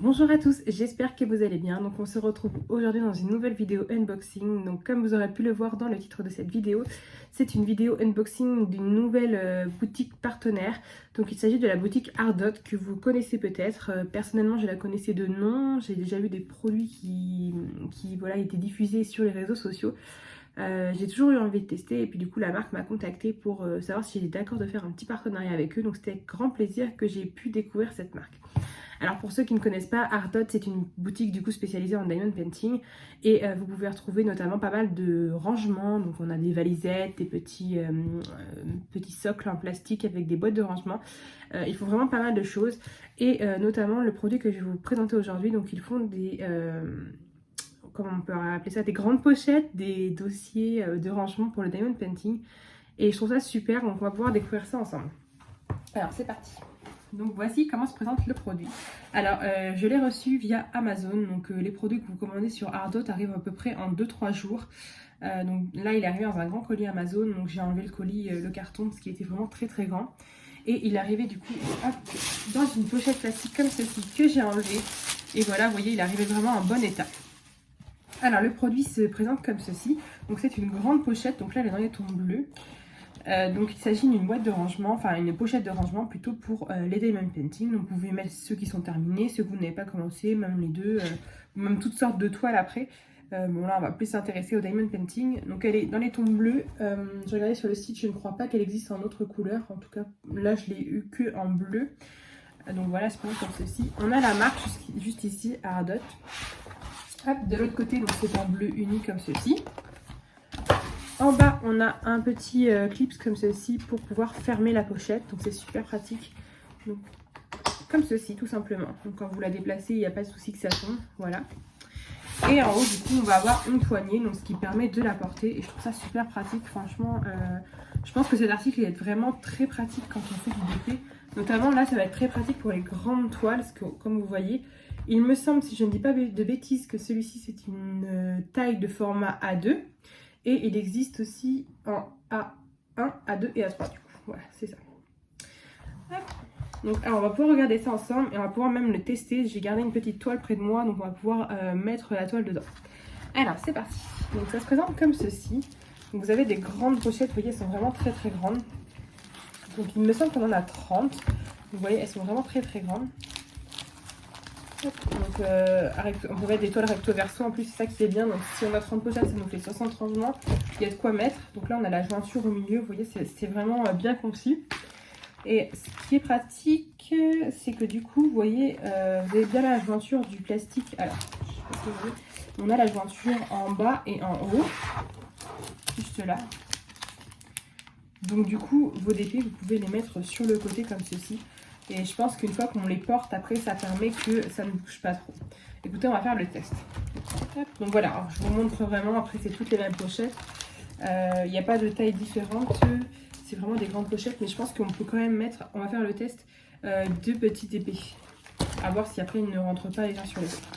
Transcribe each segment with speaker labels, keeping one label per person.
Speaker 1: Bonjour à tous, j'espère que vous allez bien. Donc on se retrouve aujourd'hui dans une nouvelle vidéo unboxing. Donc comme vous aurez pu le voir dans le titre de cette vidéo, c'est une vidéo unboxing d'une nouvelle boutique partenaire. Donc il s'agit de la boutique Ardot que vous connaissez peut-être. Personnellement je la connaissais de nom, j'ai déjà vu des produits qui voilà, étaient diffusés sur les réseaux sociaux. J'ai toujours eu envie de tester et puis du coup la marque m'a contactée pour savoir si j'étais d'accord de faire un petit partenariat avec eux. Donc c'était avec grand plaisir que j'ai pu découvrir cette marque. Alors pour ceux qui ne connaissent pas, Ardot c'est une boutique du coup spécialisée en diamond painting et vous pouvez retrouver notamment pas mal de rangements. Donc on a des valisettes, des petits socles en plastique avec des boîtes de rangement. Ils font vraiment pas mal de choses et notamment le produit que je vais vous présenter aujourd'hui. Donc ils font des... comment on peut appeler ça, des grandes pochettes, des dossiers de rangement pour le diamond painting. Et je trouve ça super, donc on va pouvoir découvrir ça ensemble. Alors c'est parti. Donc voici comment se présente le produit. Alors je l'ai reçu via Amazon, donc les produits que vous commandez sur Ardot arrivent à peu près en 2-3 jours. Donc là il est arrivé dans un grand colis Amazon, donc j'ai enlevé le colis, le carton, parce qu'il était vraiment très très grand. Et il est arrivé du coup hop, dans une pochette plastique comme celle-ci que j'ai enlevée. Et voilà, vous voyez, il est arrivé vraiment en bon état. Alors le produit se présente comme ceci, donc c'est une grande pochette, donc là elle est dans les tons bleus. Donc il s'agit d'une boîte de rangement, enfin une pochette de rangement plutôt pour les diamond painting. Donc vous pouvez mettre ceux qui sont terminés, ceux que vous n'avez pas commencé, même les deux, même toutes sortes de toiles après. Bon là on va plus s'intéresser au diamond painting. Donc elle est dans les tons bleus. Je regardais sur le site, je ne crois pas qu'elle existe en autre couleur. En tout cas là je l'ai eu que en bleu. Donc voilà, c'est comme ceci. On a la marque juste ici, Ardot. Hop, de l'autre côté, donc c'est en bleu uni comme ceci. En bas, on a un petit clips comme ceci pour pouvoir fermer la pochette. Donc c'est super pratique. Donc, comme ceci, tout simplement. Donc quand vous la déplacez, il n'y a pas de souci que ça tombe. Voilà. Et en haut, du coup, on va avoir une poignée, donc ce qui permet de la porter. Et je trouve ça super pratique. Franchement, je pense que cet article est vraiment très pratique quand on fait du DP. Notamment là, ça va être très pratique pour les grandes toiles. Parce que, comme vous voyez, il me semble, si je ne dis pas de bêtises, que celui-ci, c'est une taille de format A2. Et il existe aussi en A1, A2 et A3 du coup. Voilà, c'est ça. Hop. Donc alors on va pouvoir regarder ça ensemble et on va pouvoir même le tester. J'ai gardé une petite toile près de moi, donc on va pouvoir mettre la toile dedans. Alors c'est parti. Donc ça se présente comme ceci. Donc vous avez des grandes pochettes, vous voyez, elles sont vraiment très très grandes. Donc il me semble qu'on en a 30. Vous voyez, elles sont vraiment très très grandes. Donc on peut mettre des toiles recto verso, en plus c'est ça qui est bien. Donc si on a 30 pochettes, ça nous fait 60 rangements, il y a de quoi mettre. Donc là on a la jointure au milieu, vous voyez, c'est vraiment bien conçu. Et ce qui est pratique, c'est que du coup, vous voyez, vous avez bien la jointure du plastique. Alors, je sais pas si vous voyez, on a la jointure en bas et en haut, juste là. Donc du coup, vos DP, vous pouvez les mettre sur le côté comme ceci. Et je pense qu'une fois qu'on les porte, après, ça permet que ça ne bouge pas trop. Écoutez, on va faire le test. Donc voilà, alors, je vous montre vraiment. Après, c'est toutes les mêmes pochettes. Il n'y a pas de taille différente. C'est vraiment des grandes pochettes. Mais je pense qu'on peut quand même mettre, on va faire le test, deux petites épées. À voir si après, ils ne rentrent pas les uns sur les autres.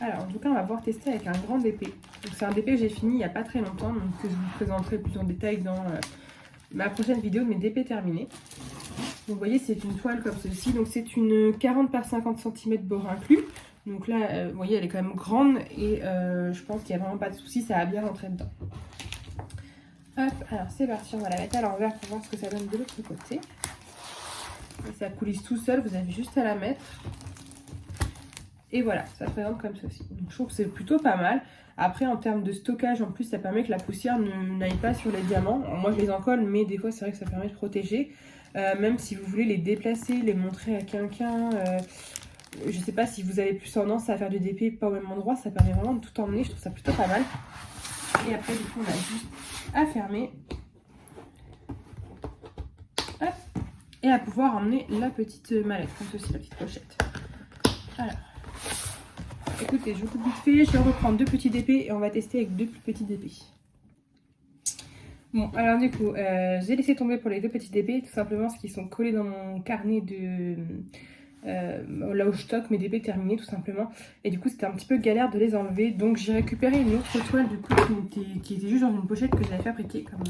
Speaker 1: Alors, en tout cas, on va pouvoir tester avec un grand DP. Donc c'est un DP que j'ai fini il n'y a pas très longtemps. Donc que je vous présenterai plus en détail dans ma prochaine vidéo de mes DP terminés. Donc vous voyez, c'est une toile comme ceci. Donc c'est une 40 par 50 cm bord inclus. Donc là, vous voyez, elle est quand même grande et je pense qu'il n'y a vraiment pas de souci, ça va bien rentrer dedans. Hop, alors c'est parti, on va la mettre à l'envers pour voir ce que ça donne de l'autre côté. Et ça coulisse tout seul, vous avez juste à la mettre. Et voilà, ça se présente comme ceci. Donc je trouve que c'est plutôt pas mal. Après, en termes de stockage, en plus, ça permet que la poussière n'aille pas sur les diamants. Alors, moi, je les encolle, mais des fois, c'est vrai que ça permet de protéger. Même si vous voulez les déplacer, les montrer à quelqu'un, je sais pas si vous avez plus tendance à faire du DP pas au même endroit, ça permet vraiment de tout emmener, je trouve ça plutôt pas mal. Et après du coup on a juste à fermer. Hop. Et à pouvoir emmener la petite mallette, comme ceci, la petite pochette. Alors, écoutez, je coupe vite fait, je vais reprendre deux petits DP et on va tester avec deux plus petits DP. Bon, alors du coup, j'ai laissé tomber pour les deux petits DP, tout simplement parce qu'ils sont collés dans mon carnet de... là où je stocke mes DP terminés tout simplement. Et du coup, c'était un petit peu galère de les enlever. Donc j'ai récupéré une autre toile du coup qui était juste dans une pochette que j'avais fabriquée comme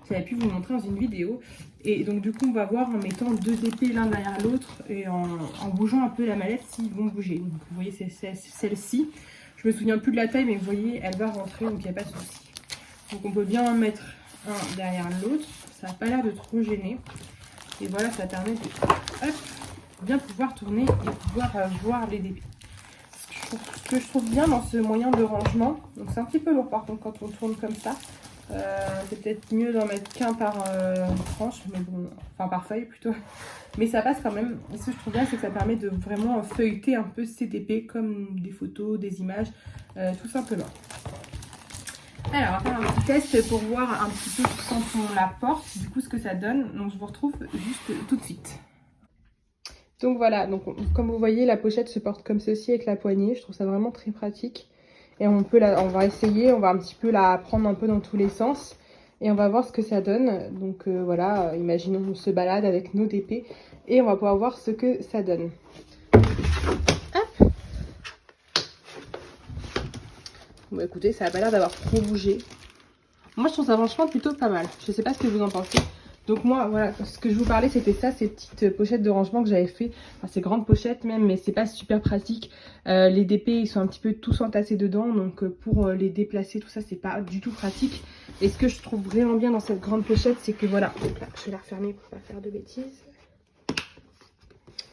Speaker 1: j'avais pu vous montrer dans une vidéo. Et donc du coup on va voir en mettant 2 épées l'un derrière l'autre et en bougeant un peu la mallette s'ils vont bouger. Donc vous voyez c'est celle-ci. Je me souviens plus de la taille mais vous voyez elle va rentrer donc il n'y a pas de souci. Donc on peut bien en mettre un derrière l'autre. Ça n'a pas l'air de trop gêner. Et voilà, ça permet de bien pouvoir tourner et pouvoir voir les épées. Ce que je trouve bien dans ce moyen de rangement, donc c'est un petit peu lourd par contre quand on tourne comme ça. C'est peut-être mieux d'en mettre qu'un par tranche, mais bon, enfin par feuille plutôt. Mais ça passe quand même. Et ce que je trouve bien, c'est que ça permet de vraiment feuilleter un peu cette épée comme des photos, des images, tout simplement. Alors, on va faire un petit test pour voir un petit peu quand on la porte, du coup ce que ça donne. Donc je vous retrouve juste tout de suite. Donc voilà, donc comme vous voyez, la pochette se porte comme ceci avec la poignée. Je trouve ça vraiment très pratique. Et on va essayer, on va un petit peu la prendre un peu dans tous les sens. Et on va voir ce que ça donne. Donc voilà, imaginons on se balade avec nos épées. Et on va pouvoir voir ce que ça donne. Hop. Bon écoutez, ça n'a pas l'air d'avoir trop bougé. Moi je trouve ça franchement plutôt pas mal. Je sais pas ce que vous en pensez. Donc moi, voilà, ce que je vous parlais, c'était ça, ces petites pochettes de rangement que j'avais fait. Enfin, ces grandes pochettes même, mais c'est pas super pratique. Les DP, ils sont un petit peu tous entassés dedans. Donc pour les déplacer, tout ça, c'est pas du tout pratique. Et ce que je trouve vraiment bien dans cette grande pochette, c'est que voilà. Donc là, je vais la refermer pour pas faire de bêtises.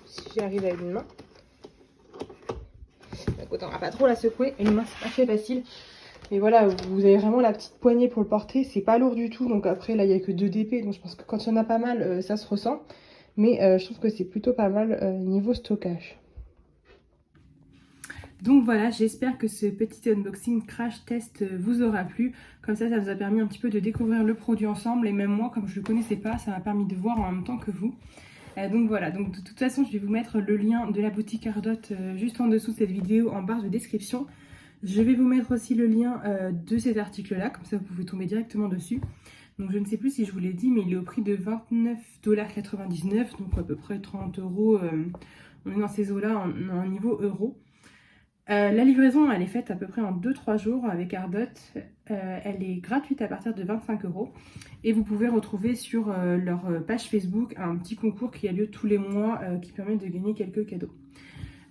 Speaker 1: Si j'y arrive avec une main. Donc autant, on va pas trop la secouer. Une main, c'est pas très facile. Mais voilà, vous avez vraiment la petite poignée pour le porter. C'est pas lourd du tout. Donc après, là, il n'y a que 2 DP. Donc je pense que quand il y en a pas mal, ça se ressent. Mais je trouve que c'est plutôt pas mal niveau stockage. Donc voilà, j'espère que ce petit unboxing crash test vous aura plu. Comme ça nous a permis un petit peu de découvrir le produit ensemble. Et même moi, comme je ne le connaissais pas, ça m'a permis de voir en même temps que vous. Donc voilà, donc de toute façon, je vais vous mettre le lien de la boutique Ardot juste en dessous de cette vidéo en barre de description. Je vais vous mettre aussi le lien de cet article-là, comme ça vous pouvez tomber directement dessus. Donc je ne sais plus si je vous l'ai dit, mais il est au prix de 29,99 $, donc à peu près 30 €. On est dans ces eaux-là en niveau euro. La livraison, elle est faite à peu près en 2-3 jours avec Ardot. Elle est gratuite à partir de 25 €. Et vous pouvez retrouver sur leur page Facebook un petit concours qui a lieu tous les mois qui permet de gagner quelques cadeaux.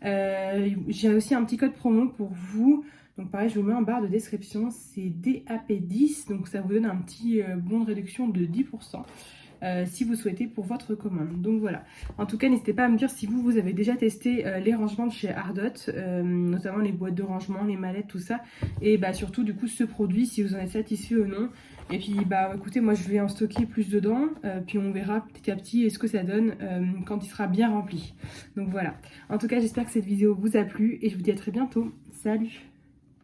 Speaker 1: J'ai aussi un petit code promo pour vous. Donc pareil, je vous mets en barre de description. C'est DAP10. Donc ça vous donne un petit bon de réduction de 10%. Si vous souhaitez pour votre commande. Donc voilà. En tout cas, n'hésitez pas à me dire si vous avez déjà testé les rangements de chez Ardot, notamment les boîtes de rangement, les mallettes, tout ça. Et bah surtout du coup ce produit, si vous en êtes satisfait ou non. Et puis bah écoutez, moi je vais en stocker plus dedans, puis on verra petit à petit ce que ça donne quand il sera bien rempli. Donc voilà. En tout cas, j'espère que cette vidéo vous a plu et je vous dis à très bientôt. Salut!